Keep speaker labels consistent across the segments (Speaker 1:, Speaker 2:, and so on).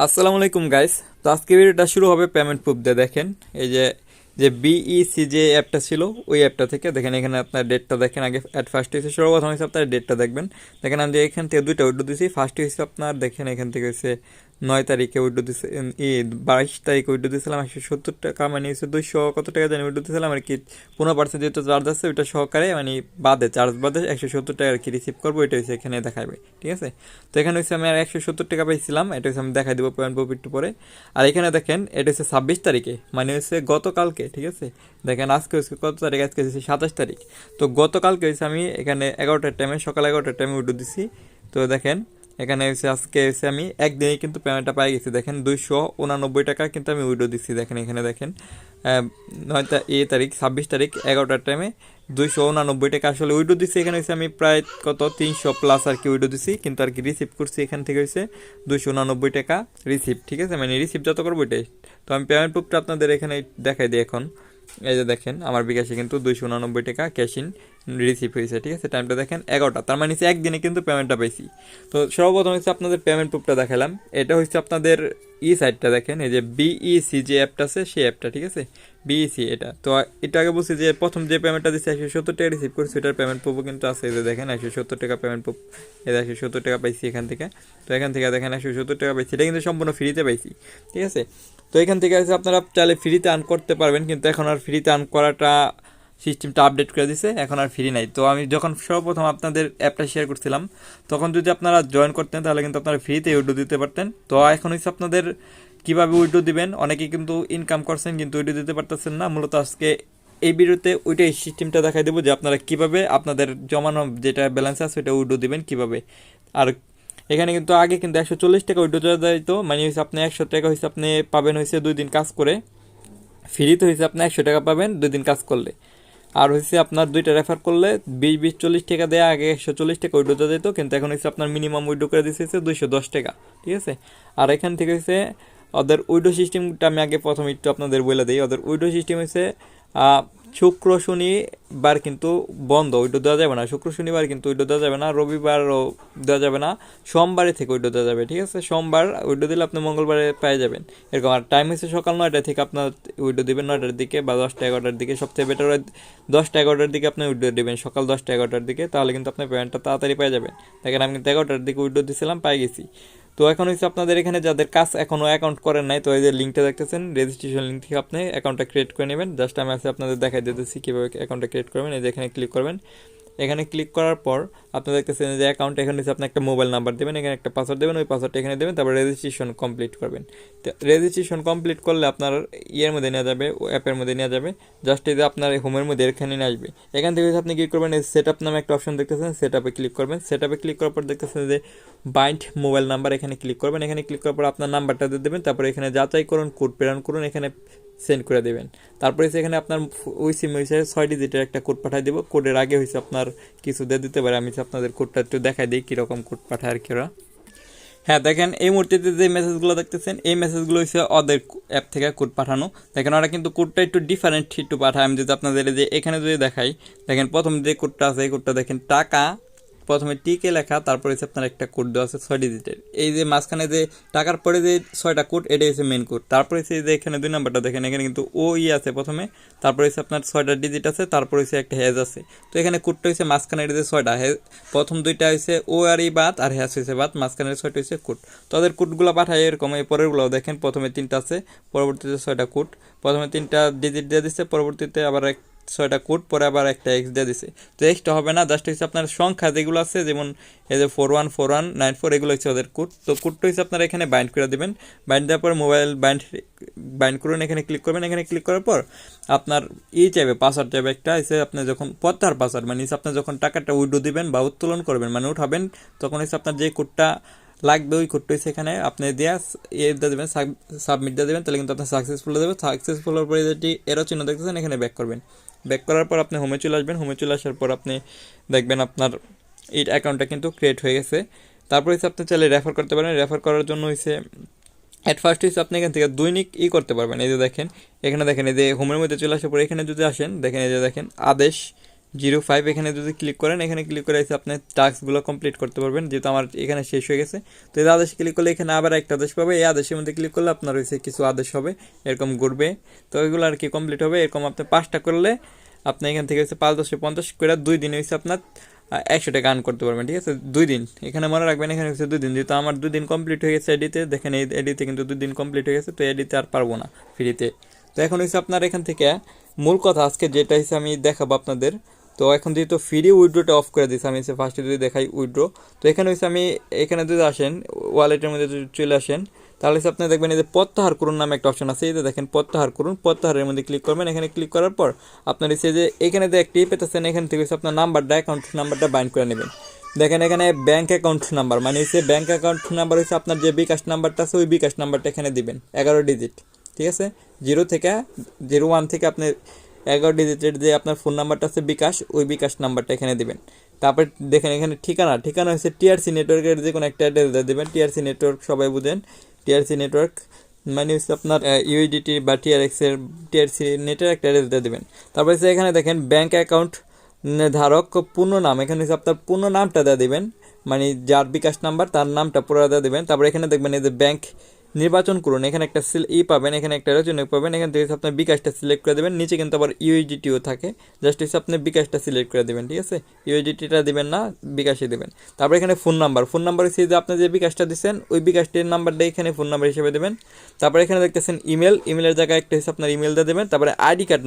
Speaker 1: আসসালামু আলাইকুম গাইস। তো আজকে ভিডিওটা শুরু হবে পেমেন্ট প্রুফ দিয়ে। দেখেন এই যে যে বিইসি যে অ্যাপটা ছিল ওই অ্যাপটা থেকে দেখেন এখানে আপনার ডেটটা দেখেন। আগে অ্যাট ফার্স্ট হয়েছে সর্বপ্রথম হয়েছে আপনার ডেটটা দেখবেন। দেখেন আমি যে এখান থেকে দুইটা উইড্রো দিয়েছি। ফার্স্ট হয়েছে আপনার দেখেন এখান থেকে হয়েছে 9 তারিখে উইড্রো দিচ্ছে, 22 তারিখে উইড্রো দিয়েছিলাম 170 টাকা, মানে হচ্ছে 200 কত টাকা জানি উইড্রো দিয়েছিলাম আর কি। 15% যেহেতু চার্জ আছে ওইটা সহকারে মানে বাদে চার্জ বাদে 170 টাকা আর কি রিসিভ করবো, এটা হচ্ছে এখানে দেখাবে। ঠিক আছে, তো এখানে হচ্ছে আমি আর 170 টাকা পাইছিলাম, এটা হচ্ছে আমি দেখাই দেবো পয়েন্ট প্রুফ একটু পরে। আর এখানে দেখেন এটা হচ্ছে 26 তারিখে, মানে হচ্ছে গতকালকে। ঠিক আছে, দেখেন আজকে হচ্ছে কত তারিখ, আজকে হচ্ছে 27 তারিখ। তো গতকালকে হচ্ছে আমি এখানে 11টার টাইমে, সকাল 11টার টাইমে উইড্রো দিছি। তো দেখেন এখানে হচ্ছে আজকে হচ্ছে আমি একদিনেই কিন্তু পেমেন্টটা পাই গেছি। দেখেন 289 টাকা কিন্তু আমি উইড্রো দিচ্ছি। দেখেন এখানে দেখেন 9 তারিখ 26 তারিখ 11টার টাইমে 289 টাকা আসলে উইড্রো দিচ্ছি। এখানে হচ্ছে আমি প্রায় কত 300+ আর কি উইড্রো দিচ্ছি, কিন্তু আর কি রিসিভ করছি এখান থেকে হচ্ছে 289 টাকা রিসিভ। ঠিক আছে, মানে রিসিভ যত করবো এটাই। তো আমি পেমেন্ট প্রুফটা আপনাদের এখানে দেখাই দিই এখন। এই যে দেখেন আমার বিকাশে কিন্তু 289 টাকা ক্যাশ ইন রিসিভ হয়েছে। ঠিক আছে, টাইমটা দেখেন 11টা, তার মানে হচ্ছে একদিনে কিন্তু পেমেন্টটা পেয়েছি। তো সর্বপ্রথম হচ্ছে আপনাদের পেমেন্ট প্রুফটা দেখালাম। এটা হচ্ছে আপনাদের সাইটটা দেখেন, এই যে বিইসি যে অ্যাপটা আছে সেই অ্যাপটা। ঠিক আছে, বিইসি এটা। তো এটা আগে বলছি যে প্রথম যে পেমেন্টটা দিচ্ছে 170 টাকা রিসিভ করছি, এটার পেমেন্ট প্রুফও কিন্তু আছে। এই যে দেখেন 170 টাকা পেমেন্ট প্রুফ, এই 170 টাকা পাইছি এখান থেকে। তো এখান থেকে দেখেন 170 টাকা পাইছি, এটা কিন্তু সম্পূর্ণ ফ্রিতে পাইছি। ঠিক আছে, তো এখান থেকে আছে আপনারা চাইলে ফ্রিতে আর্ন করতে পারবেন, কিন্তু এখন আর ফ্রিতে আর্ন করাটা সিস্টেমটা আপডেট করে দিছে, এখন আর ফ্রি নাই। তো আমি যখন সর্বপ্রথম আপনাদের অ্যাপটা শেয়ার করছিলাম তখন যদি আপনারা জয়েন করতেন তাহলে কিন্তু আপনারা ফ্রিতে উইড্রো দিতে পারতেন। তো এখন হচ্ছে আপনাদের কীভাবে উইড্রো দিবেন, অনেকে কিন্তু ইনকাম করছেন কিন্তু উইড্রো দিতে পারতেছেন না। মূলত আজকে এই ভিডিওতে ওইটাই সিস্টেমটা দেখাই দেবো যে আপনারা কীভাবে আপনাদের জমানো যেটা ব্যালেন্স আছে ওইটা উইড্রো দিবেন কীভাবে। আর এখানে কিন্তু আগে কিন্তু 140 টাকা উইড্রো দেওয়া যাইতো, মানে হচ্ছে আপনি 100 টাকা হচ্ছে আপনি পাবেন হচ্ছে 2 দিন কাজ করে। ফ্রিতে হয়েছে আপনি 100 টাকা পাবেন 2 দিন কাজ করলে। আর হচ্ছে আপনার দুইটা রেফার করলে 20-20-40 টাকা দেওয়া, আগে 140 টাকা উইড্রো দেওয়া যেত, কিন্তু এখন হচ্ছে আপনার মিনিমাম উইড্রো করে দিচ্ছে হচ্ছে 210 টাকা। ঠিক আছে, আর এখান থেকে হচ্ছে ওদের উইড্রো সিস্টেমটা আমি আগে প্রথম একটু আপনাদের বলে দিই। ওদের উইড্রো সিস্টেম হচ্ছে শুক্র শনিবার কিন্তু বন্ধ, উইড্রো দেওয়া যাবে না। শুক্র শনিবার কিন্তু উইড্রো দেওয়া যাবে না, রবিবারও দেওয়া যাবে না, সোমবারে থেকে উইড্রো দেওয়া যাবে। ঠিক আছে, সোমবার উইড্রো দিলে আপনি মঙ্গলবারে পেয়ে যাবেন এরকম। আর টাইম হচ্ছে সকাল 9টা থেকে আপনার উইড্রো দেবেন 9টার দিকে বা 10টা-11টার দিকে, সবথেকে বেটার হয় 10টা-11টার দিকে আপনি উইড্রো দেবেন, সকাল 10টা-11টার দিকে, তাহলে কিন্তু আপনার পেমেন্টটা তাড়াতাড়ি পেয়ে যাবেন। দেখেন আমি কিন্তু 11টার দিকে উইড্রো দিয়েছিলাম, পাই গেছি। তো এখন হচ্ছে আপনাদের এখানে যাদের কাজ এখনও অ্যাকাউন্ট করেন নাই, তো এই যে লিঙ্কটা দেখতেছেন রেজিস্ট্রেশন লিঙ্ক থেকে আপনি অ্যাকাউন্টটা ক্রিয়েট করে নেবেন। জাস্ট আমি আছে আপনাদের দেখাই দিতেছি কীভাবে অ্যাকাউন্টটা ক্রিয়েট করবেন। এই যে এখানে ক্লিক করবেন, এখানে ক্লিক করার পর আপনি দেখতেছেন যে অ্যাকাউন্ট, এখানে হচ্ছে আপনি একটা মোবাইল নাম্বার দেবেন, এখানে একটা পাসওয়ার্ড দেবেন, ওই পাসওয়ার্ডটা এখানে দেবেন, তারপর রেজিস্ট্রেশন কমপ্লিট করবেন। তো রেজিস্ট্রেশন কমপ্লিট করলে আপনার ইয়ের মধ্যে নেওয়া যাবে, অ্যাপের মধ্যে নেওয়া যাবে। জাস্ট এই যে আপনার হোমের মধ্যে এখানে নিয়ে আসবে। এখান থেকে আপনি কী করবেন, এই সেট আপ নামে একটা অপশন দেখতেছেন, সেট আপে ক্লিক করবেন। সেট আপে ক্লিক করার পর দেখতেছেন যে বাইন্ড মোবাইল নাম্বার, এখানে ক্লিক করবেন। এখানে ক্লিক করার পর আপনার নাম্বারটা দিয়ে দেবেন, তারপরে এখানে যাচাই করুন, কোড প্রেরণ করুন, এখানে সেন্ড করে দেবেন। তারপরে এখানে আপনার ওই সিম হয়েছে 6 ডিজিটের একটা কোড পাঠিয়ে দেবো। কোডের আগে হয়েছে আপনার কিছু দিয়ে দিতে পারে, আমি আপনাদের কোডটা একটু দেখাই দিই কীরকম কোড পাঠায় আর কি ওরা। হ্যাঁ দেখেন এই মুহূর্তে যে মেসেজগুলো দেখতেছেন এই মেসেজগুলো হচ্ছে ওদের অ্যাপ থেকে কোড পাঠানো। দেখেন ওরা কিন্তু কোডটা একটু ডিফারেন্ট একটু পাঠায়। আমি যদি আপনাদের যে এখানে যদি দেখাই, দেখেন প্রথম যে কোডটা আছে এই কোডটা দেখেন, টাকা প্রথমে টিকে লেখা, তারপরে হচ্ছে আপনার একটা কোড দেওয়া আছে 6 ডিজিটের। এই যে মাঝখানে যে টাকার পরে যে 6টা কোড, এটাই হচ্ছে মেন কোড। তারপরে হচ্ছে যে এখানে 2 নাম্বারটা দেখেন, এখানে কিন্তু ও আছে প্রথমে, তারপরে হচ্ছে আপনার 6টা ডিজিট আছে, তারপরে হচ্ছে একটা হ্যাজ আছে। তো এখানে কোডটা হচ্ছে মাঝখানে যে 6টা, প্রথম 2টা হচ্ছে ও আর ই বাদ, আর হ্যাজ হয়েছে বাদ, মাঝখানের 6টা হচ্ছে কোড। তো ওদের কোডগুলো পাঠায় এরকম। এই পরেরগুলোও দেখেন, প্রথমে 3টা আছে, পরবর্তীতে 6টা কোড, প্রথমে 3টা ডিজিট দিয়ে দিচ্ছে, পরবর্তীতে আবার 6টা কোড, পরে আবার একটা এক্স দিয়ে দিছে। তো এক্সটা হবে না, জাস্ট হচ্ছে আপনার সংখ্যা যেগুলো আছে, যেমন এই যে 414194, এগুলো হচ্ছে ওদের কোড। তো কোডটা হচ্ছে আপনারা এখানে বাইন্ড করে দেবেন। বাইন্ড দেওয়ার পর মোবাইল বাইন্ড করুন, এখানে ক্লিক করবেন। এখানে ক্লিক করার পর আপনার চাইবে, পাসওয়ার্ড চাইবে একটা। এসে আপনি যখন প্রত্যাহার পাসওয়ার্ড, মানে আপনি যখন টাকাটা উইড্রো দিবেন বা উত্তোলন করবেন, মানে উঠাবেন, তখন হচ্ছে আপনার যে কোডটা লাগবে ওই কোডটা হচ্ছে এখানে আপনি দিয়ে দিয়ে দেবেন, সাবমিট দিয়ে দেবেন, তাহলে কিন্তু আপনার সাকসেসফুল হয়ে যাবে। সাকসেসফুল হওয়ার পরে যেটি এরো চিহ্ন দেখতেছেন, এখানে ব্যাক করবেন। ব্যাক করার পর আপনি হোমে চলে আসবেন। হোমে চলে আসার পর আপনি দেখবেন আপনার এই অ্যাকাউন্টটা কিন্তু ক্রিয়েট হয়ে গেছে। তারপর হচ্ছে আপনি চাইলে রেফার করতে পারেন। রেফার করার জন্য হচ্ছে অ্যাট ফার্স্ট হচ্ছে আপনি এখান থেকে দৈনিক করতে পারবেন। এই যে দেখেন, এখানে দেখেন এই যে হোমের মধ্যে চলে আসার পর এখানে যদি আসেন, দেখেন এই যে দেখেন আদেশ 05 এখানে যদি ক্লিক করেন, এখানে ক্লিক করে এসে আপনি টাস্কগুলো কমপ্লিট করতে পারবেন, যেহেতু আমার এখানে শেষ হয়ে গেছে। তো এই আদেশে ক্লিক করলে এখানে আবার একটা আদেশ পাবে, এই আদেশের মধ্যে ক্লিক করলে আপনার হয়েছে কিছু আদেশ হবে এরকম ঘুরবে, তো এগুলো আর কি কমপ্লিট হবে। এরকম আপনি 5টা করলে আপনি এখান থেকে হচ্ছে 5 10 50 করে 2 দিনে হচ্ছে আপনার 100 টাকা আর্ন করতে পারবেন, ঠিক আছে 2 দিন। এখানে মনে রাখবেন এখানে হচ্ছে 2 দিন, যেহেতু আমার 2 দিন কমপ্লিট হয়ে গেছে এডিতে, দেখেন এই এডিতে কিন্তু 2 দিন কমপ্লিট হয়ে গেছে, তো এডিতে আর পারবো না ফ্রিতে। তো এখন হচ্ছে আপনার এখান থেকে মূল কথা আজকে যেটা হচ্ছে আমি দেখাবো আপনাদের। তো এখন যেহেতু ফ্রি উইড্রোটা অফ করে দিয়েছি, আমি ফার্স্টে যদি দেখাই উইড্রো, তো এখানে হচ্ছে আমি এখানে যদি আসেন ওয়ালেটের মধ্যে যদি চলে আসেন, তাহলে হচ্ছে আপনি দেখবেন এই যে প্রত্যাহার করুন নামে একটা অপশন আছে, এই যে দেখেন প্রত্যাহার করুন, প্রত্যাহারের মধ্যে ক্লিক করবেন। এখানে ক্লিক করার পর আপনার হচ্ছে যে এখানে যে একটি পেতেছেন, এখান থেকে হচ্ছে আপনার নাম্বারটা অ্যাকাউন্ট নাম্বারটা বাইন্ড করে নেবেন। দেখেন এখানে ব্যাঙ্ক অ্যাকাউন্ট নাম্বার মানে হচ্ছে ব্যাঙ্ক অ্যাকাউন্ট নাম্বার হচ্ছে আপনার যে বিকাশ নাম্বারটা আছে, ওই বিকাশ নাম্বারটা এখানে দিবেন 11 ডিজিট, ঠিক আছে 01 থেকে আপনি 11 ডিজিটের যে আপনার ফোন নাম্বারটা আছে বিকাশ, ওই বিকাশ নাম্বারটা এখানে দিবেন। তারপর দেখেন এখানে ঠিকানা হচ্ছে টিআরসি নেটওয়ার্কের যে কোনো একটা অ্যাড্রেস দেবেন। টিআরসি নেটওয়ার্ক সবাই বুঝেন, টিআরসি নেটওয়ার্ক মানে হচ্ছে আপনার ইউইডিটি বা টিআরএক্সের টিআরসি নেটের একটা অ্যাড্রেস দেবেন। তারপর হচ্ছে এখানে দেখেন ব্যাঙ্ক অ্যাকাউন্ট ধারক পূর্ণ নাম, এখানে হচ্ছে আপনার পূর্ণ নামটা দেওয়া দেবেন, মানে যার বিকাশ নাম্বার তার নামটা পুরো দেওয়া দেবেন। তারপর এখানে দেখবেন এই যে ব্যাঙ্ক নির্বাচন করুন, এখানে একটা পাবেন, এখানে একটা রচনা পাবেন, এখান থেকে আপনার বিকাশটা সিলেক্ট করে দেবেন। নিচে কিন্তু আবার ইউএসডিটিও থাকে, জাস্ট হচ্ছে আপনি বিকাশটা সিলেক্ট করে দেবেন, ঠিক আছে ইউএসডিটিটা দেবেন না, বিকাশে দেবেন। তারপর এখানে ফোন নাম্বার হচ্ছে যে আপনি যে বিকাশটা দিচ্ছেন ওই বিকাশটির নাম্বারটা এখানে ফোন নাম্বার হিসেবে দেবেন। তারপর এখানে দেখতেছেন ইমেলের জায়গায় একটা হচ্ছে আপনার ইমেল দিয়ে দেবেন। তারপরে আইডি কার্ড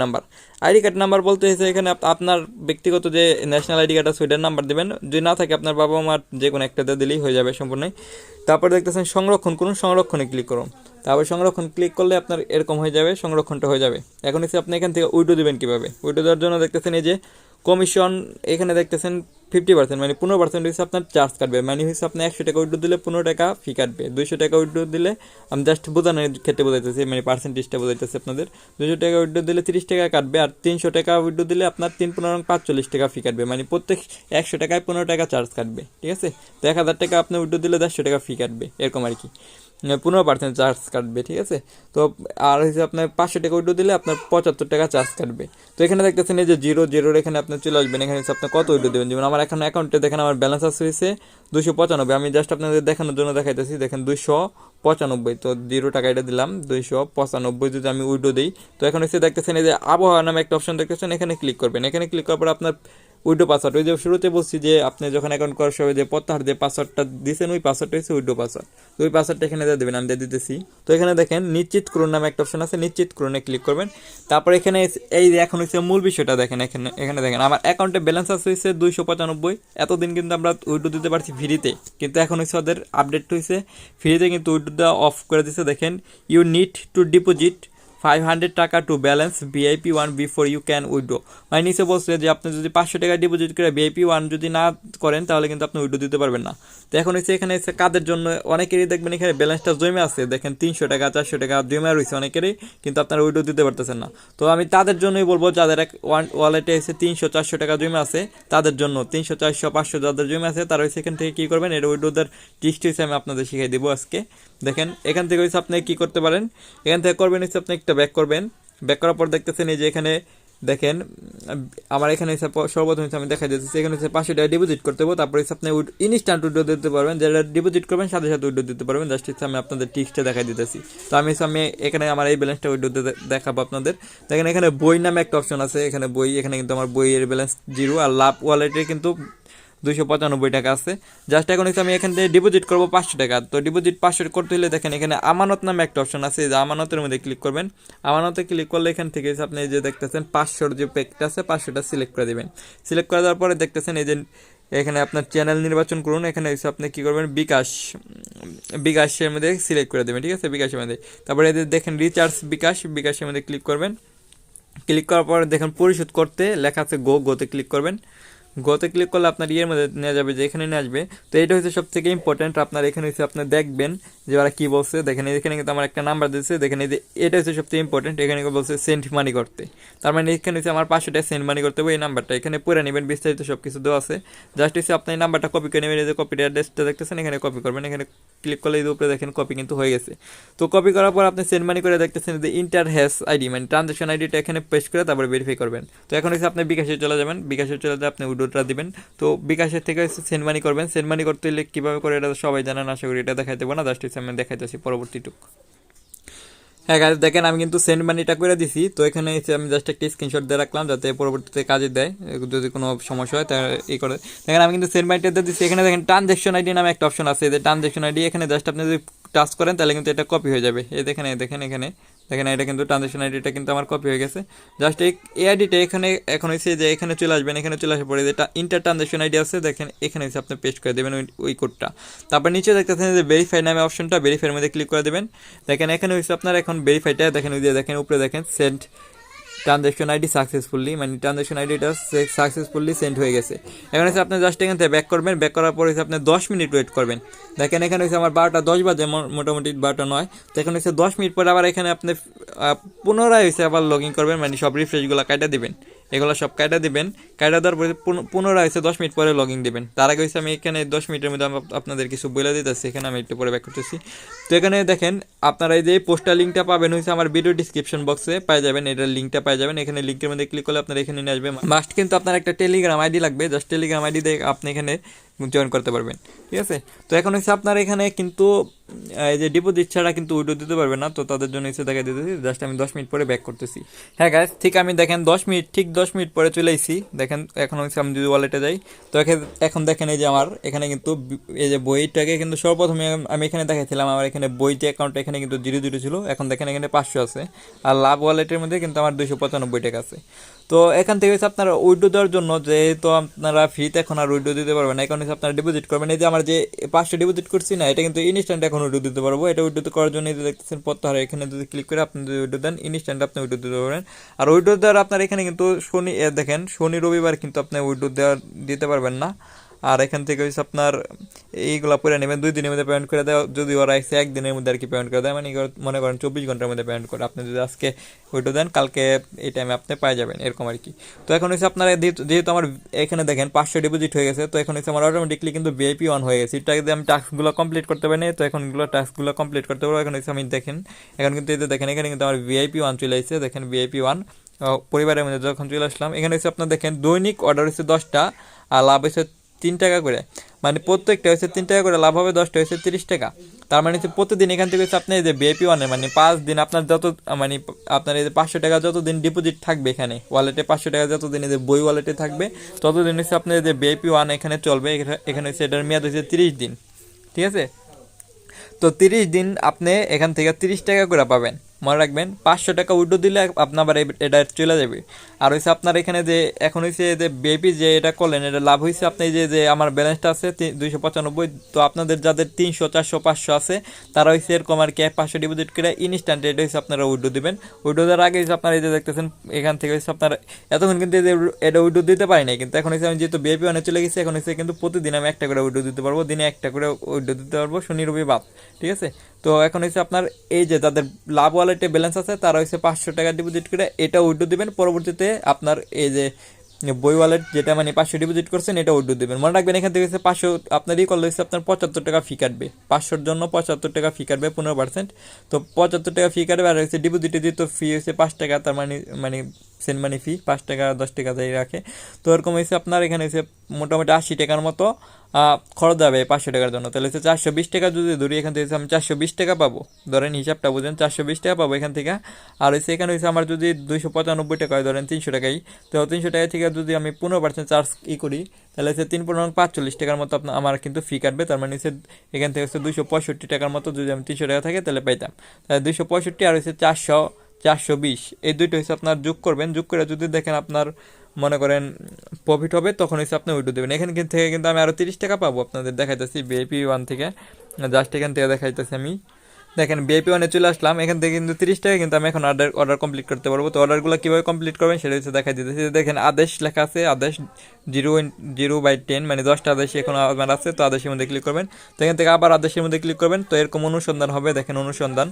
Speaker 1: নাম্বার বলতে হচ্ছে এখানে আপনার ব্যক্তিগত যে ন্যাশনাল আইডি কার্ড আছে ওইটার নাম্বার দেবেন, যদি না থাকে আপনার বাবা মার যে কোনো একটা দিয়ে দিলেই হয়ে যাবে সম্পূর্ণই। তারপর দেখতেছেন সংরক্ষণ করুন, সংরক্ষণে ক্লিক করুন। তারপর সংরক্ষণ ক্লিক করলে আপনার এরকম হয়ে যাবে, সংরক্ষণটা হয়ে যাবে। এখন হচ্ছে আপনি এখান থেকে উইড্রো দেবেন কীভাবে, উইড্রো দেওয়ার জন্য দেখতেছেন এই যে কমিশন, এখানে দেখতেছেন 50% মানে 15% হচ্ছে আপনার চার্জ কাটবে, মানে হচ্ছে আপনি 100 টাকা উইড্রো দিলে 15 টাকা ফি কাটবে। 200 টাকা উইড্রো দিলে আমি জাস্ট বোঝানোর ক্ষেত্রে বোঝাইতেছি, মানে পার্সেন্টেজটা বোঝাইতেছি আপনাদের। 200 টাকা উইড্রো দিলে 30 টাকা কাটবে, আর 300 টাকা উইড্রো দিলে আপনার 3 15 45 টাকা ফি কাটবে, মানে প্রত্যেক 100 টাকায় 15 টাকা চার্জ কাটবে, ঠিক আছে। তো 1000 টাকা আপনি উইড্রো দিলে 150 টাকা ফি কাটবে, এরকম আর কি 15% চার্জ কাটবে, ঠিক আছে। তো আর হচ্ছে আপনার 500 টাকা উইড্রো দিলে আপনার 75 টাকা চার্জ কাটবে। তো এখানে দেখতেছেন এই যে জিরোর এখানে আপনি চলে আসবেন, এখানে হচ্ছে আপনার কত উইড্রো দেবেন। যেমন আমার এখন অ্যাকাউন্টে দেখেন আমার ব্যালেন্স আছে হয়েছে 295, আমি জাস্ট আপনাদের দেখানোর জন্য দেখাইতেছি, দেখেন 295, তো 0 টাকা এটা দিলাম 295 যদি আমি উইড্রো দিই। তো এখন হচ্ছে দেখতেছেন এই যে আবহাওয়া নামে একটা অপশন দেখতেছেন, এখানে ক্লিক করবেন। এখানে ক্লিক করার পর আপনার উইড্রো পাসওয়ার্ড, ওই যে শুরুতে বলছি যে আপনি যখন অ্যাকাউন্ট করার সময় যে প্রত্যাহার যে পাসওয়ার্ডটা দিয়েছেন ওই পাসওয়ার্ডটা হচ্ছে উইড্রো পাসওয়ার্ড, তো ওই পাসওয়ার্ডটা এখানে দিয়ে দেবেন, আমি দিয়ে দিতেছি। তো এখানে দেখেন নিশ্চিত করুন নামে একটা অপশন আছে, নিশ্চিত করুনে ক্লিক করবেন। তারপর এখানে এই যে এখন হচ্ছে মূল বিষয়টা দেখেন, এখানে দেখেন আমার অ্যাকাউন্টে ব্যালেন্স আছে হচ্ছে 295। এতদিন কিন্তু আমরা উইড্রো দিতে পারছি ফ্রিতে, কিন্তু এখন হচ্ছে ওদের আপডেট হয়েছে ফ্রিতে কিন্তু উইড্রো দেওয়া অফ করে দিচ্ছে। দেখেন ইউ নিড টু ডিপোজিট 500 টাকা to balance VIP 1 before you can withdraw, মানে নিচে বলছে যে আপনি যদি 500 টাকা ডিপোজিট করে ভিআইপি 1 যদি না করেন তাহলে কিন্তু আপনি উইড্রো দিতে পারবেন না। তো এখন হচ্ছে এখানে হচ্ছে কাদের জন্য, অনেকেরই দেখবেন এখানে ব্যালেন্সটা জমে আছে, দেখেন 300 টাকা 400 টাকা জমে রয়েছে অনেকেরই, কিন্তু আপনারা উইড্রো দিতে পারতেছেন না। তো আমি তাদের জন্যই বলবো যাদের ওয়ালেটে এসে 300 400 টাকা জমে আছে, তাদের জন্য 300 400 500 যাদের জমে আছে তারা হচ্ছে এখান থেকে কী করবেন, এটা উইড্রোদের টিপস হচ্ছে আমি আপনাদের শিখিয়ে দেবো আজকে। দেখেন এখান থেকে হচ্ছে আপনি কী করতে পারেন, এখান থেকে করবেন হচ্ছে আপনি একটা ব্যাক করবেন, ব্যাক করার পর দেখতেছেন এই যে এখানে দেখেন আমার এখানে সর্বপ্রথম আমি দেখা যাচ্ছে এখানে হচ্ছে 500 টাকা ডিপোজিট করতে হবে। তারপরে হচ্ছে আপনি ইনস্ট্যান্ট উইড্রো দিতে পারবেন, যেটা ডিপোজিট করবেন সাথে সাথে উইড্রো দিতে পারবেন। জাস্ট হচ্ছে আমি আপনাদের টিক্সটা দেখাই দিতেছি। তো আমি এখানে আমার এই ব্যালেন্সটা উইড্রো দেখাবো আপনাদের। দেখেন এখানে বই নামে একটা অপশন আছে, এখানে বই, এখানে কিন্তু আমার বইয়ের ব্যালেন্স 0, আর লাভ ওয়ালেটে কিন্তু 295 টাকা আছে। জাস্ট এখন হচ্ছে আমি এখান থেকে ডিপোজিট করবো 500 টাকা। তো ডিপোজিট 500 করতে হলে দেখেন এখানে আমানত নামে একটা অপশন আছে, যে আমানতের মধ্যে ক্লিক করবেন। আমানতে ক্লিক করলে এখান থেকে আপনি যে দেখতেছেন 500 যে প্যাকটা আছে 500টা সিলেক্ট করে দেবেন। সিলেক্ট করে দেওয়ার পরে দেখতেছেন এই যে এখানে আপনার চ্যানেল নির্বাচন করুন, এখানে এসে আপনি কী করবেন বিকাশের মধ্যে সিলেক্ট করে দেবেন, ঠিক আছে বিকাশের মধ্যে। তারপরে এদের দেখেন রিচার্জ বিকাশের মধ্যে ক্লিক করবেন। ক্লিক করার পরে দেখেন পরিশোধ করতে লেখা আছে গোতে ক্লিক করবেন। গোতে ক্লিক করলে আপনার ইয়ের মধ্যে নিয়ে যাবে, যে এখানে নিয়ে আসবে। তো এটা হচ্ছে সব থেকে ইম্পর্টেন্ট, আপনার এখানে হচ্ছে আপনি দেখবেন যে ওরা কী বলছে। দেখেন এখানে কিন্তু আমার একটা নাম্বার দিচ্ছে, দেখেন এই যে এটা হচ্ছে সবথেকে ইম্পর্টেন্ট, এখানে বলছে সেন্ড মানি করতে। তার মানে এখানে হচ্ছে আমার 500 টাকা সেন্ড মানি করতে হবে, এই নাম্বারটা এখানে পড়ে নেবেন, বিস্তারিত সব কিছু দেওয়া আছে। জাস্ট হচ্ছে আপনি এই নাম্বারটা কপি করে নেবেন, এই যে কপির অ্যাড্রেসটা দেখতেছেন এখানে কপি করবেন, এখানে ক্লিক করলে এই উপরে দেখেন কপি কিন্তু হয়ে গেছে। তো কপি করার পর আপনি সেন্ড মানি করে দেখতেছেন যে ইন্টার হ্যাশ আইডি মানে ট্রানজাকশন আইডিটা এখানে পেস্ট করে তারপরে ভেরিফাই করবেন। তো এখন হচ্ছে আপনি বিকাশে চলে যাবেন, বিকাশে চলে যেয়ে আপনি উইড্রোটা দিবেন। তো বিকাশের থেকে হচ্ছে সেন্ড মানি করবেন। সেন্ড মানি করতে হলে কীভাবে করে এটা সবাই জানেন, আশা করি এটা দেখাই দেবো না, জাস্ট হচ্ছে আমি দেখাইতেছি পরবর্তীটুক। হ্যাঁ গাইস দেখেন আমি কিন্তু সেন্ড মানিটা করে দিছি। তো এখানে এসে আমি জাস্ট একটা স্ক্রিনশট দিয়ে রাখলাম যাতে পরবর্তীতে কাজে দেয় যদি কোনো সমস্যা হয় তাহলে এই করে। দেখেন আমি কিন্তু সেন্ড মানিটা দিয়ে দিচ্ছি। এখানে দেখেন ট্রানজাকশন আইডি নামে একটা অপশন আছে, যে ট্রানজাকশন আইডি এখানে জাস্ট আপনি যদি টাচ করেন তাহলে কিন্তু এটা কপি হয়ে যাবে। এই দেখেন দেখেন এখানে দেখেন এটা কিন্তু ট্রানজাকশন আইডিটা কিন্তু আমার কপি হয়ে গেছে। জাস্ট এই আইডিটা এখানে এখন হচ্ছে যে এখানে চলে আসবেন, এখানে চলে আসার পরে যেটা ইন্টার ট্রানজাকশন আইডি আছে দেখেন এখানে হচ্ছে আপনি পেস্ট করে দেবেন ওই কোডটা। তারপর নিচে দেখতেছেন যে ভেরিফাই নামে অপশনটা, ভেরিফাইয়ের মধ্যে ক্লিক করে দেবেন। দেখেন এখানে হচ্ছে আপনার এখন ভেরিফাইটা দেখেন ওই যে দেখেন উপরে দেখেন সেন্ড ট্রানজাকশন আইডি সাকসেসফুলি, মানে ট্রানজাকশন আইডিটা সাকসেসফুলি সেন্ড হয়ে গেছে। এখন হচ্ছে আপনি জাস্ট এখান থেকে ব্যাক করবেন, ব্যাক করার পর হচ্ছে আপনি 10 মিনিট ওয়েট করবেন। দেখেন এখানে হচ্ছে আমার 12:10 বাজে, মোটামুটি 12:09। তো এখন হচ্ছে 10 মিনিট পরে আবার এখানে আপনি পুনরায় হচ্ছে আবার লগ ইন করবেন, মানে সব রিফ্রেশগুলো কাটা দিবেন, এগুলো সব কাটা দিবেন। কাটা দেওয়ার পরে পুনরায় হচ্ছে 10 মিনিট পরে লগ ইন দেবেন। তার আগে হচ্ছে আমি এখানে 10 মিনিটের মধ্যে আপনাদের কিছু বলে দিতেছি, এখানে আমি একটু পরে ব্যাক করতেছি। তো এখানে দেখেন আপনারা এই যে পোস্টার লিঙ্কটা পাবেন হচ্ছে আমার ভিডিও ডিসক্রিপশন বক্সে পাই যাবেন, এটার লিঙ্কটা পাই যাবেন। এখানে লিঙ্কের মধ্যে ক্লিক করলে আপনারা এখানে নিয়ে আসবে। মাস্ট কিন্তু আপনার একটা টেলিগ্রাম আইডি লাগবে, জাস্ট টেলিগ্রাম আইডি দিয়ে আপনি এখানে জয়েন করতে পারবেন, ঠিক আছে। তো এখন হচ্ছে আপনার এখানে কিন্তু এই যে ডিপোজিট ছাড়া কিন্তু উইড্রো দিতে পারবেন না। তো তাদের জন্য হচ্ছে দেখা দিতেছি, জাস্ট আমি 10 মিনিট পরে ব্যাক করতেছি। হ্যাঁ গাইস ঠিক আমি দেখেন 10 মিনিট ঠিক 10 মিনিট পরে চলে এসেছি। দেখেন এখন হচ্ছে আমি যদি ওয়ালেটে যাই তো এখন দেখেন এই যে আমার এখানে কিন্তু এই যে বইটাকে কিন্তু সর্বপ্রথমে আমি এখানে দেখাইছিলাম আমার এখানে বই যে অ্যাকাউন্টটা এখানে কিন্তু 0 ছিল, এখন দেখেন এখানে 500 আছে। আর লাভ ওয়ালেটের মধ্যে কিন্তু আমার 295 টাকা আছে। তো এখান থেকে হচ্ছে আপনারা উইড্রো দেওয়ার জন্য যেহেতু আপনারা ফ্রিতে এখন আর উইড্রো দিতে পারবেন না, এখন হচ্ছে আপনারা ডিপোজিট করবেন। এই যে আমার যে 500 ডিপোজিট করছি না, এটা কিন্তু ইনস্ট্যান্ট এখন উইড্রো দিতে পারবো। এটা উইড্রো করার জন্য যে দেখতেছেন প্রত্যাহার, এখানে যদি ক্লিক করে আপনি যদি উইড্রো দেন ইনস্ট্যান্ট আপনি উইড্রো দিতে পারবেন। আর উইড্রো দেওয়ার আপনার এখানে কিন্তু দেখেন শনি রবিবার কিন্তু আপনি উইড্রো দিতে পারবেন না। আর এখান থেকে হচ্ছে আপনার এইগুলো পরে নেবেন, 2 দিনের মধ্যে পেমেন্ট করে দেয়। যদি ওরা এসে 1 দিনের মধ্যে আর কি পেমেন্ট করে দেয়, মানে মনে করেন 24 ঘন্টার মধ্যে পেমেন্ট করে আপনি যদি আজকে উইড্রো দেন কালকে এই টাইমে আপনি পাই যাবেন, এরকম আর কি। তো এখন হচ্ছে আপনার যেহেতু আমার এখানে দেখেন 500 ডিপোজিট হয়ে গেছে, তো এখন হচ্ছে আমার অটোমেটিকলি কিন্তু ভিআইপি অন হয়ে গেছে। এটা যদি আমি টাস্কগুলো কমপ্লিট করতে পারি, তো এখন এগুলো টাস্কগুলো কমপ্লিট করতে পারবো। এখন হচ্ছে আমি দেখেন এখন কিন্তু এই যে দেখেন এখানে কিন্তু আমার ভিআইপি 1 চলে আসছে। দেখেন ভিআইপি 1 পরিবারের মধ্যে যখন চলে আসলাম, এখানে হচ্ছে আপনার দেখেন দৈনিক অর্ডার হচ্ছে 10টা আর লাভ হচ্ছে 3 টাকা করে, মানে প্রত্যেকটা হচ্ছে 3 টাকা করে লাভ হবে, 10টা হচ্ছে 30 টাকা। তার মানে হচ্ছে প্রতিদিন এখান থেকে হচ্ছে আপনি এই যে ভিআইপি 1 মানে 5 দিন আপনার যত মানে আপনার এই যে 500 টাকা যতদিন ডিপোজিট থাকবে এখানে ওয়ালেটে, 500 টাকা যতদিন এই যে বই ওয়ালেটে থাকবে ততদিন হচ্ছে আপনার যে ভিআইপি 1 এখানে চলবে। এখানে হচ্ছে এটার মেয়াদ হচ্ছে 30 দিন, ঠিক আছে। তো 30 দিন আপনি এখান থেকে 30 টাকা করে পাবেন। মনে রাখবেন 500 টাকা উইড্রো দিলে আপনার আবার এটা চলে যাবে। আর হচ্ছে আপনার এখানে যে এখন হচ্ছে যে বেবি যে এটা করলেন এটা লাভ হয়েছে আপনি যে আমার ব্যালেন্সটা আছে 295। তো আপনাদের যাদের 300 400 500 আছে তারা হচ্ছে এরকম আর কি 500 ডিপোজিট করে ইনস্ট্যান্ট এটা হচ্ছে আপনারা উইড্রো দিবেন। উইড্রো দেওয়ার আগে হচ্ছে আপনারা এই যে দেখতেছেন এখান থেকে হচ্ছে আপনারা এতক্ষণ কিন্তু এটা উইড্রো দিতে পারি নাই, কিন্তু এখন হচ্ছে আমি যেহেতু বিএপি ওয়ানে চলে গেছি এখন হচ্ছে কিন্তু প্রতিদিন আমি একটা করে উইড্রো দিতে পারবো, দিনে একটা করে উইড্রো দিতে পারবো শনি রবি বাদ, ঠিক আছে। তো এখন হচ্ছে আপনার এই যে যাদের লাভ ওয়ালেটে ব্যালেন্স আছে তারা হচ্ছে 500 টাকা ডিপোজিট করে এটা উইড্রো দিবেন। পরবর্তীতে আপনার এই যে বই ওয়ালেট যেটা মানে 500 ডিপোজিট করছেন এটা উইড্রো দিবেন। মনে রাখবেন এখান থেকে হচ্ছে 500 আপনার ই করলে হচ্ছে আপনার 75 টাকা ফি কাটবে, 500-র জন্য 75 টাকা ফি কাটবে 15%। তো 75 টাকা ফি কাটবে। আর হচ্ছে ডিপোজিটে দিতে ফি হচ্ছে 5 টাকা, তার মানে সেন্ড মানি ফি 5 টাকা 10 টাকা যাই রাখে। তো এরকম হচ্ছে আপনার এখানে হচ্ছে মোটামুটি 80 টাকার মতো খরচ যাবে 500 টাকার জন্য। তাহলে হচ্ছে 420 টাকা যদি ধরি এখান থেকে আমি 420 টাকা পাবো, ধরেন হিসাবটা বুঝেন 420 টাকা পাবো এখান থেকে। আর হচ্ছে এখানে হচ্ছে আমার যদি 295 টাকা হয় ধরেন 300 টাকাই, তো 300 টাকা থেকে যদি আমি 15% চার্জ করি তাহলে হচ্ছে 3-45 টাকার মতো আপনার আমার কিন্তু ফি কাটবে। তার মানে হচ্ছে এখান থেকে হচ্ছে 265 টাকার মতো যদি আমি 300 টাকা থাকে তাহলে পাইতাম। তাহলে 265 আর হচ্ছে 420 এই দুইটা হচ্ছে আপনার যোগ করবেন। যোগ করে যদি দেখেন আপনার মনে করেন প্রফিট হবে তখন হচ্ছে আপনি উইড্রো দেবেন। এখান থেকে কিন্তু আমি আরও 30 টাকা পাবো। আপনাদের দেখাইতেছি ভিআইপি 1 থেকে, জাস্ট এখান থেকে দেখাইতেছি আমি। দেখেন ভিআইপি 1-এ চলে আসলাম, এখান থেকে কিন্তু 30 টাকা কিন্তু আমি এখন অর্ডার কমপ্লিট করতে পারবো। তো অর্ডারগুলো কীভাবে কমপ্লিট করবেন সেটা হচ্ছে দেখাই দিতেছি। দেখেন আদেশ লেখা আছে, আদেশ 0/10 মানে 10টা আদেশ এখন আমার আছে। তো আদেশের মধ্যে ক্লিক করবেন, তো এখান থেকে আবার আদেশের মধ্যে ক্লিক করবেন। তো এরকম অনুসন্ধান হবে, দেখেন অনুসন্ধান।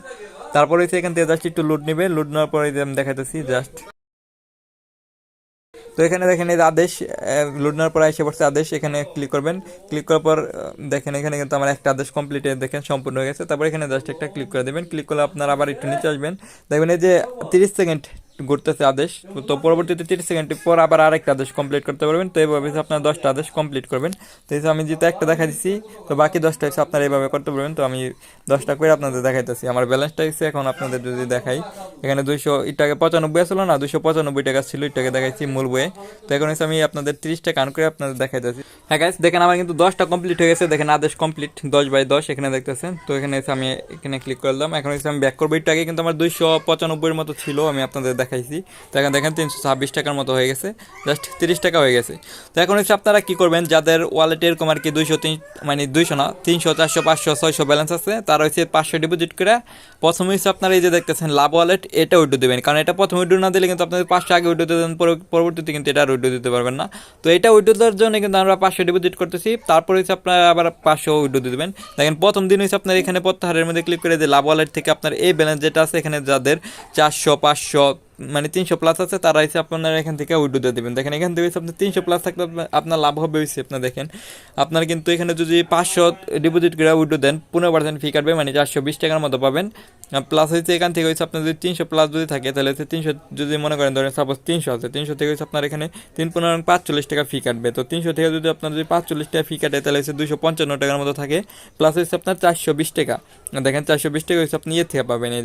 Speaker 1: তারপরে হচ্ছে এখান থেকে জাস্ট একটু লোড নেবে, লোড নেওয়ার পরে আমি দেখাইতেছি জাস্ট তো এখানে দেখেন এই যে আদেশ লোড নেওয়ার পর এসে পড়ছে আদেশ, এখানে ক্লিক করবেন। ক্লিক করার পর দেখেন এখানে কিন্তু আমার একটা আদেশ কমপ্লিট দেখেন সম্পূর্ণ হয়ে গেছে। তারপর এখানে জাস্ট একটা ক্লিক করে দেবেন। ক্লিক করলে আপনার আবার একটু নিচে আসবেন, দেখবেন এই যে 30 সেকেন্ড ঘুরতেছে আদেশ। তো পরবর্তীতে 30 সেকেন্ড পর আবার আরেকটা আদেশ কমপ্লিট করতে পারবেন। তো এইভাবে আপনার 10টা আদেশ কমপ্লিট করবেন। তো এই আমি যেহেতু একটা দেখা দিচ্ছি, তো বাকি 10টা হচ্ছে আপনারা এইভাবে করতে পারবেন। তো আমি 10টা করে আপনাদের দেখাইতেছি। আমার ব্যালেন্সটা হচ্ছে এখন আপনাদের যদি দেখাই, এখানে 200 টাকা 95 আসলো না, 295 টাকা ছিল, এটাকে দেখাইছি মূল বইয়ে। তো এখন হচ্ছে আমি আপনাদের 30টা কান করে আপনাদের দেখাইতেছি। হ্যাঁ গাইস, দেখেন আমার কিন্তু 10টা কমপ্লিট হয়ে গেছে। দেখেন আদেশ কমপ্লিট 10/10 এখানে দেখতেছেন। তো এখানে এসে আমি এখানে ক্লিক করলাম। এখন হচ্ছে আমি ব্যাক করবো। একটু আগে কিন্তু আমার 295 মতো ছিল, আমি আপনাদের দেখাইছি। তো এখন দেখেন 326 টাকার মতো হয়ে গেছে, জাস্ট 30 টাকা হয়ে গেছে। তো এখন হচ্ছে আপনারা কি করবেন, যাদের ওয়ালেটে এরকম আর কি 200 মানে 200 না 300 400 500 600 ব্যালেন্স আছে, তারা হচ্ছে 500 ডিপোজিট করে প্রথমে হচ্ছে আপনারা এই যে দেখতেছেন লাভ ওয়ালেট, এটা উইড্রো দেবেন। কারণ এটা প্রথমে উইড্রো না দিলে কিন্তু আপনাদের 500 আগে উইড্রো দেবেন, পরবর্তীতে কিন্তু এটা আর উইড্রো দিতে পারবেন না। তো এটা উইড্রো দেওয়ার জন্য কিন্তু আমরা 500 ডিপোজিট করতেছি, তারপরে হচ্ছে আপনারা আবার 500 উইড্রো দিয়ে দেবেন। দেখেন প্রথম দিন হচ্ছে আপনার এখানে প্রত্যাহারের মধ্যে ক্লিক করে যে লাভ ওয়ালেট থেকে আপনার এই ব্যালেন্স যেটা আছে, এখানে যাদের 400 500 মানে 300 প্লাস আছে, তারা হচ্ছে আপনারা এখান থেকে উইড্রো দিয়ে দেবেন। দেখেন এখান থেকে আপনার 300 প্লাস থাকলে আপনার লাভ হবে হয়েছে আপনার। দেখেন আপনার কিন্তু এখানে যদি 500 ডিপোজিট করে উইড্রো দেন 15% ফি কাটবে, মানে 420 টাকার মতো পাবেন। প্লাস হচ্ছে এখান থেকে হচ্ছে আপনার যদি 300 প্লাস যদি থাকে, তাহলে হচ্ছে 300 যদি মনে করেন ধরেন সাপোজ 300 আছে, 300 থেকে হচ্ছে আপনার এখানে 3×15=45 টাকা ফি কাটবে। তো 300 থেকে যদি আপনার যদি 45 টাকা ফি কাটে, তাহলে হচ্ছে 255 টাকার মতো থাকে। প্লাস হচ্ছে আপনার 420 টাকা। দেখেন 420 টাকা হচ্ছে আপনি থেকে পাবেন, এই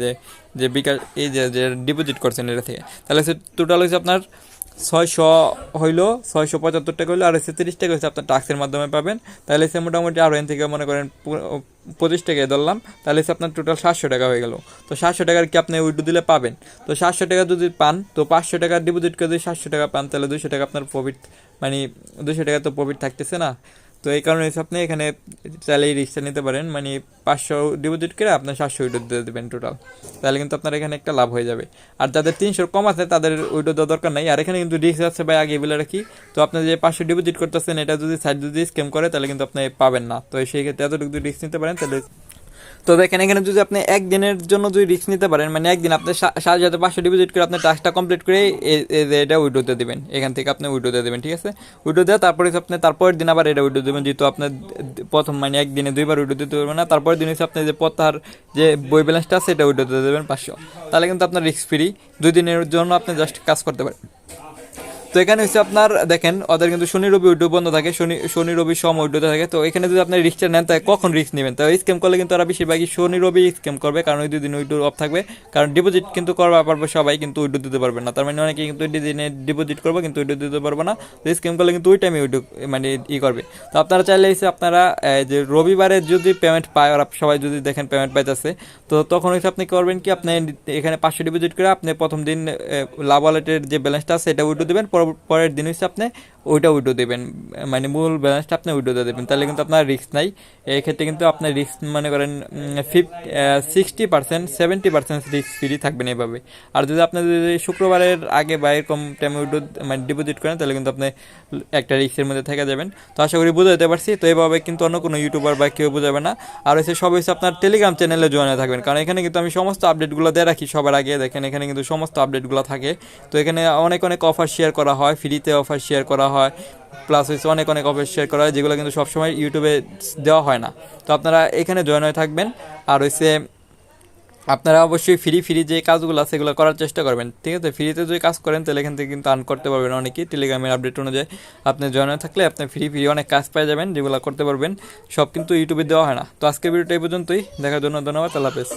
Speaker 1: যে বিকাশ এই যে ডিপোজিট করছেন এটা থেকে। তাহলে হচ্ছে টোটাল হচ্ছে আপনার 600 হইলো, 675 টাকা হইলো, আর হচ্ছে 30 টাকা হচ্ছে আপনার টাক্সের মাধ্যমে পাবেন। তাহলে হচ্ছে মোটামুটি আরও এন থেকে মনে করেন 25 টাকায় ধরলাম, তাহলে হচ্ছে আপনার টোটাল 700 টাকা হয়ে গেল। তো 700 টাকার কি আপনি উইড্রো দিলে পাবেন। তো 700 টাকা যদি পান, তো 500 টাকা ডিপোজিট করে যদি 700 টাকা পান, তাহলে 200 টাকা আপনার প্রফিট, মানে 200 টাকা তো প্রফিট থাকতেছে না। তো এই কারণে হচ্ছে আপনি এখানে চাইলে এই রিস্কটা নিতে পারেন, মানে 500 ডিপোজিট করে আপনার 700 উইড্রো দিয়ে দেবেন টোটাল, তাহলে কিন্তু আপনার এখানে একটা লাভ হয়ে যাবে। আর যাদের 300 কম আছে, তাদের উইড্রো দেওয়ার দরকার নাই। আর এখানে কিন্তু রিস্ক আছে ভাই, আগে বলে রাখি। তো আপনি যে 500 ডিপোজিট করতেছেন, এটা যদি সাইড যদি স্ক্যাম করে, তাহলে কিন্তু আপনি পাবেন না। তো সেই ক্ষেত্রে এতটুকু রিস্ক নিতে পারেন তাহলে। তো দেখেন এখানে যদি আপনি একদিনের জন্য যদি রিস্ক নিতে পারেন, মানে একদিন আপনি 7,500 ডিপোজিট করে আপনার টাস্কটা কমপ্লিট করে এটা উইড্রো দিয়ে দেবেন, এখান থেকে আপনি উইড্রো দিয়ে দেবেন, ঠিক আছে। উইড্রো দেওয়া তারপরে আপনি তারপরের দিন আবার এটা উইড্রো দেবেন, যেহেতু আপনার প্রথম মানে একদিনে 2বার উইড্রো দিতে পারবেন না। তারপরের দিন হচ্ছে আপনি যে প্রত্যাহার যে বই ব্যালেন্সটা আছে, এটা উইড্রো দিয়ে দেবেন 500। তাহলে কিন্তু আপনার রিস্ক ফ্রি 2 দিনের জন্য আপনি জাস্ট কাজ করতে পারেন। তো এখানে হচ্ছে আপনার দেখেন ওদের কিন্তু শনি রবি উইড্রো বন্ধ থাকে, শনি রবি সম উইড্রোতে থাকে। তো এখানে যদি আপনি রিস্কটা নেন, তাই কখন রিস্ক নেবেন? তো স্ক্যাম করলে কিন্তু তারা বেশিরভাগই শনি রবি স্ক্যাম করবে, কারণ ওই 2 দিন উইড্রো অফ থাকবে। কারণ ডিপোজিট কিন্তু করবা পারবে সবাই, কিন্তু উইড্রো দিতে পারবে না। তার মানে অনেকে কিন্তু ওই দিনে ডিপোজিট করবে, কিন্তু উইড্রো দিতে পারবে না। তো স্ক্যাম করলে কিন্তু ওই টাইমে উইড্রো মানে করবে। তো আপনারা চাইলে হচ্ছে আপনারা যে রবিবারে যদি পেমেন্ট পায়, আর সবাই যদি দেখেন পেমেন্ট পাইতেছে, তো তখন হচ্ছে আপনি করবেন কি, আপনি এখানে 500 ডিপোজিট করে আপনি প্রথম দিন লাভ ওয়ালেটের যে ব্যালেন্সটা আছে, এটা উইড্রো দেবেন। পরের দিন আপনি ওইটা উইড্রো দেবেন, মানে মূল ব্যালেন্সটা আপনি উইড্রো দিয়ে দেবেন। তাহলে কিন্তু আপনার রিস্ক নাই। এই ক্ষেত্রে কিন্তু আপনার রিস্ক মনে করেন 60% 70% রিস্ক ফ্রি থাকবেন এইভাবে। আর যদি আপনি যদি শুক্রবারের আগে বা এরকম টাইমে উইড্রো মানে ডিপোজিট করেন, তাহলে কিন্তু আপনি একটা রিস্কের মধ্যে থেকে যাবেন। তো আশা করি বুঝাতে পারছি। তো এইভাবে কিন্তু অন্য কোনো ইউটিউবার বা কেউ বোঝাবে না। আর হচ্ছে সব হচ্ছে আপনার টেলিগ্রাম চ্যানেলে জয়েন হয়ে থাকবেন, কারণ এখানে কিন্তু আমি সমস্ত আপডেটগুলো দিয়ে রাখি সবার আগে। দেখেন এখানে কিন্তু সমস্ত আপডেটগুলো থাকে। তো এখানে অনেক অফার শেয়ার করা হয়, ফ্রিতে অফার শেয়ার করা হয়, প্লাস হচ্ছে অনেক অফার শেয়ার করা হয়, যেগুলো কিন্তু সবসময় ইউটিউবে দেওয়া হয় না। তো আপনারা এখানে জয়েন হয়ে থাকবেন। আর হচ্ছে আপনারা অবশ্যই ফ্রি যে কাজগুলো আছে সেগুলো করার চেষ্টা করবেন, ঠিক আছে। ফ্রিতে যদি কাজ করেন, তাহলে এখান থেকে কিন্তু আর্ন করতে পারবেন অনেকেই। টেলিগ্রামের আপডেট অনুযায়ী আপনি জয়েন হয়ে থাকলে আপনি ফ্রি অনেক কাজ পেয়ে যাবেন, যেগুলো করতে পারবেন। সব কিন্তু ইউটিউবে দেওয়া হয় না। তো আজকের ভিডিওটা এই পর্যন্তই, দেখার জন্য ধন্যবাদ। আল্লাহ হাফেজ।